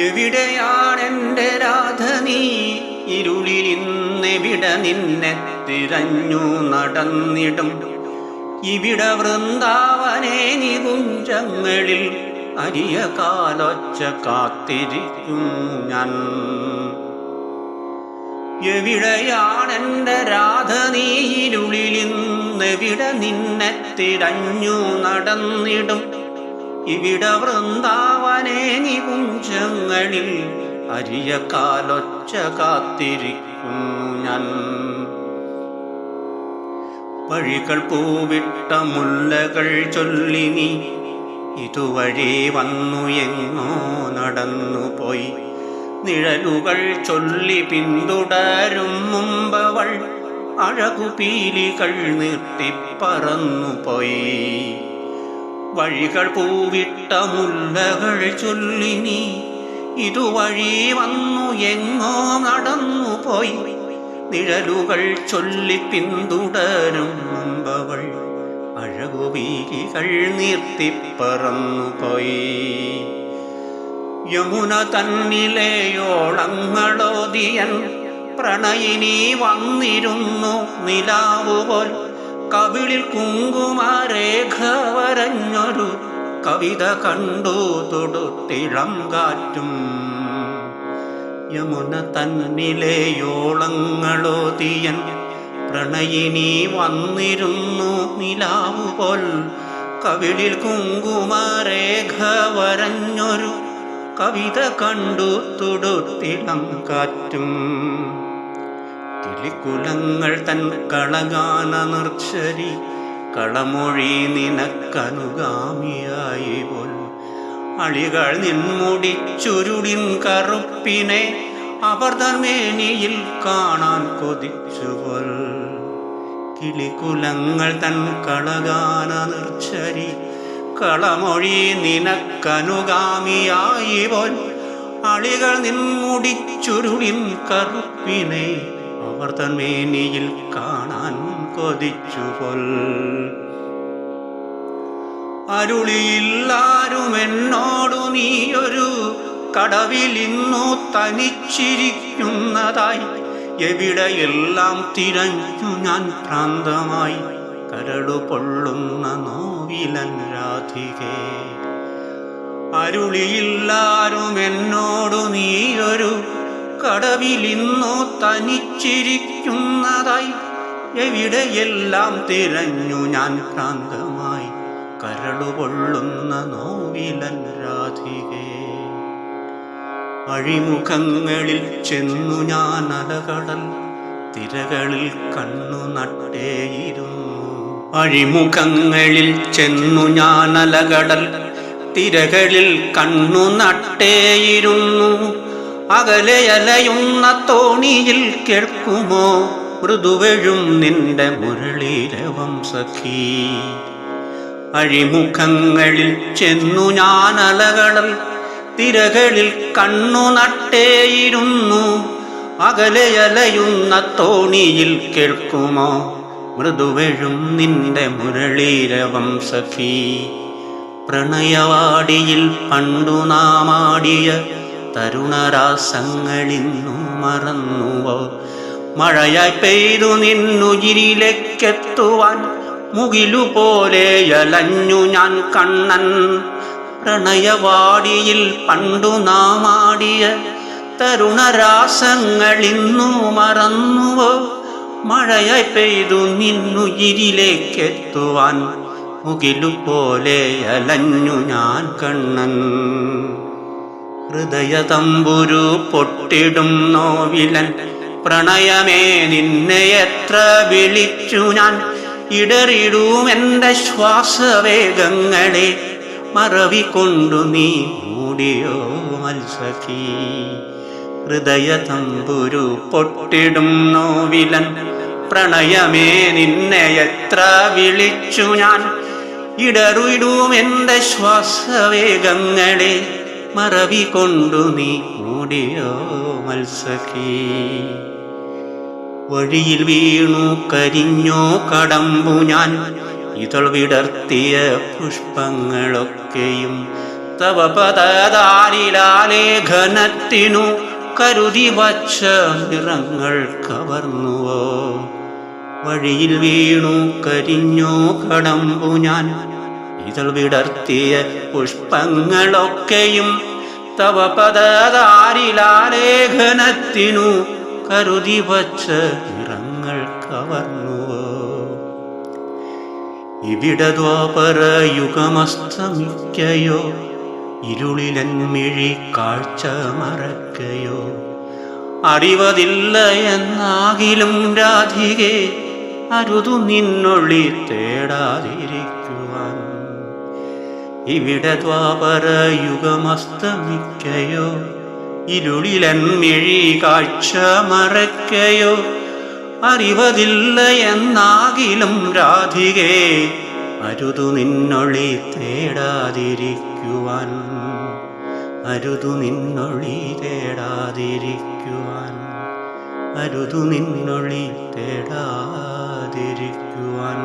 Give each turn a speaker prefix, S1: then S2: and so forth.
S1: എവിടെയാണെൻ്റെ രാധ നീ? ഇരുളിലിന്നെവിടെ നിന്നെ തിരഞ്ഞു നടന്നിടും? ഇവിടെ വൃന്ദാവനേ നികുഞ്ചങ്ങളിൽ അരിയ കാലൊച്ച കാത്തിരിക്കും ഞാൻ. എവിടെയാണെൻ്റെ രാധ നീ? ഇരുളിലിന്നെവിടെ നിന്നെ തിരഞ്ഞു നടന്നിടും? ഇവിടെ വൃന്ദാവനേ നികുഞ്ചങ്ങളിൽ അരിയ കാലൊച്ച കാത്തിരിക്കുന്നു ഞാൻ. വഴികൾ പൂവിട്ട മുല്ലകൾ ചൊല്ലി നീ ഇതുവഴി വന്നു എങ്ങോ നടന്നുപോയി. നിഴലുകൾ ചൊല്ലി പിന്തുടരും മുമ്പവൾ അഴകുപീലികൾ നീട്ടിപ്പറന്നുപോയി. വഴികൾ പൂവിട്ട മുല്ലകൾ ചൊല്ലി നീ ഇതുവഴി വന്നു എങ്ങോ നടന്നുപോയി. നിഴലുകൾ ചൊല്ലി പിന്തുടരും മുമ്പവൾ അഴകുപീലികൾ നീർത്തിപ്പറന്നുപോയി. യമുന തന്നിലെയോളങ്ങളോതിയൻ പ്രണയിനി വന്നിരുന്നു നിലാവുപോൽ. കവിളിൽ കുങ്കുമരേഖ വരഞ്ഞൊരു കവിത കണ്ടു തൊടുത്തിളം കാറ്റും. യമുന തന്നിലെയോളങ്ങളോതിയൻ പ്രണയിനി വന്നിരുന്നു നിലാവുപോൽ. കവിളിൽ കുങ്കുമരേഖ വരഞ്ഞൊരു കവിത കണ്ടു തൊടുത്തിളം കാറ്റും. കിളിക്കുലങ്ങൾ തൻ കളഗാന നിർച്ചരി കളമൊഴി നിനക്കനുഗാമിയായി പോൽ. അളികൾ നിൻമുടിച്ചുരുളിൻ കറുപ്പിനെ അവർ തന്മേനിയിൽ കാണാൻ കൊതിച്ചുപോൽ. കിളിക്കുലങ്ങൾ തൻ കളഗാന നിർച്ചരി കളമൊഴി നിനക്കനുഗാമിയായി പോൽ. അളികൾ നിൻമുടിച്ചുരുളിൻ കറുപ്പിനെ അവർ തന്മേനിയിൽ കാണാൻ കൊതിച്ചുപോൽ. അരുളിയില്ലാരുമെന്നോടു നീയൊരു കടവിലിന്നു തനിച്ചിരിക്കുന്നതായി. എവിടെയെല്ലാം തിരഞ്ഞു ഞാൻ ഭ്രാന്തമായി കരളു പൊള്ളുന്ന നോവിലൻ രാധികേ. അരുളിയില്ലാരുമെന്നോടു നീയൊരു കടവിലിന്നു തനിച്ചിരിക്കുന്നതായി. എവിടെയെല്ലാം തിരഞ്ഞു ഞാൻ ഭ്രാന്തമായി കരളു പൊള്ളുന്ന നോവിലൻ രാധികേ. അഴിമുഖങ്ങളിൽ ചെന്നു ഞാൻ അലകടൽ തിരകളിൽ കണ്ണു നട്ടേയിരുന്നു. അഴിമുഖങ്ങളിൽ ചെന്നു ഞാൻ അലകടൽ തിരകളിൽ കണ്ണു നട്ടേയിരുന്നു. അകലെയലയുന്ന തോണിയിൽ കേൾക്കുമോ മൃദുവഴും നിന്റെ മുരളീരവം സഖി. അഴിമുഖങ്ങളിൽ ചെന്നു ഞാൻ അലകടൽ തിരകളിൽ കണ്ണു നട്ടേയിരുന്നു. അകലെയലയുന്ന തോണിയിൽ കേൾക്കുമോ മൃദുവഴും നിന്റെ മുരളീരവം സഖി. പ്രണയവാടിയിൽ പണ്ടു നാമാടിയ തരുണരാസങ്ങളിന്നു മറന്നുവോ? മഴയായി പെയ്തു നിന്നുയിരിലേക്കെത്തുവാൻ മുകിലുപോലെ അലഞ്ഞു ഞാൻ കണ്ണൻ. പ്രണയവാടിയിൽ പണ്ടു നാമാടിയ തരുണരാസങ്ങളിന്നു മറന്നുവോ? മഴയായി പെയ്തു നിന്നുയിരിലേക്കെത്തുവാൻ മുകിലുപോലെ അലഞ്ഞു ഞാൻ കണ്ണൻ. ഹൃദയതമ്പുരു പൊട്ടിടും നോവിലൻ പ്രണയമേ നിന്നെ എത്ര വിളിച്ചു ഞാൻ. ഇടറിടും എൻ്റെ ശ്വാസവേഗങ്ങളെ മറവി കൊണ്ടു നീ മൂടിയോ മത്സഖി. ഹൃദയതമ്പുരു പൊട്ടിടും നോവിലൻ പ്രണയമേ നിന്നെ എത്ര വിളിച്ചു ഞാൻ. ഇടറിടും എൻ്റെ ശ്വാസവേഗങ്ങളെ മറവി കൊണ്ടു നീ മൂടിയോ മത്സഖി. വഴിയിൽ വീണു കരിഞ്ഞോ കടമ്പു ഞാൻ. ഇതൾ വിടർത്തിയ പുഷ്പങ്ങളൊക്കെയും തവ പദാരിലാലേഖനത്തിനു കരുതി വച്ച നിറങ്ങൾ കവർന്നുവോ? വഴിയിൽ വീണു കരിഞ്ഞോ കടമ്പു ഞാൻ, ഇതൾ വിടർത്തിയ പുഷ്പങ്ങളൊക്കെയും തവ പദാരിലാലേഖനത്തിനു കരുതി വച്ച നിറങ്ങൾ കവർന്നുവോ? ഇവിടെ ദ്വാപര യുഗമസ്തമിക്കയോ, ഇരുളിലെന്മിഴി കാഴ്ച മറക്കയോ? അറിവതില്ല എന്നാകിലും രാധികേ, അരുതു നിന്നൊളി തേടാതിരിക്കുവാൻ. ഇവിടെ ദ്വാപര യുഗമസ്തമിക്കയോ, ഇരുളിലെന്മിഴി കാഴ്ച മറക്കയോ? അറിവതില്ല എന്നാകിലും രാധികേ, അരുതു നിന്നൊളി തേടാതിരിക്കുവാൻ. അരുതു നിന്നൊളി തേടാതിരിക്കുവാൻ. അരുതു നിന്നൊളി തേടാതിരിക്കുവാൻ.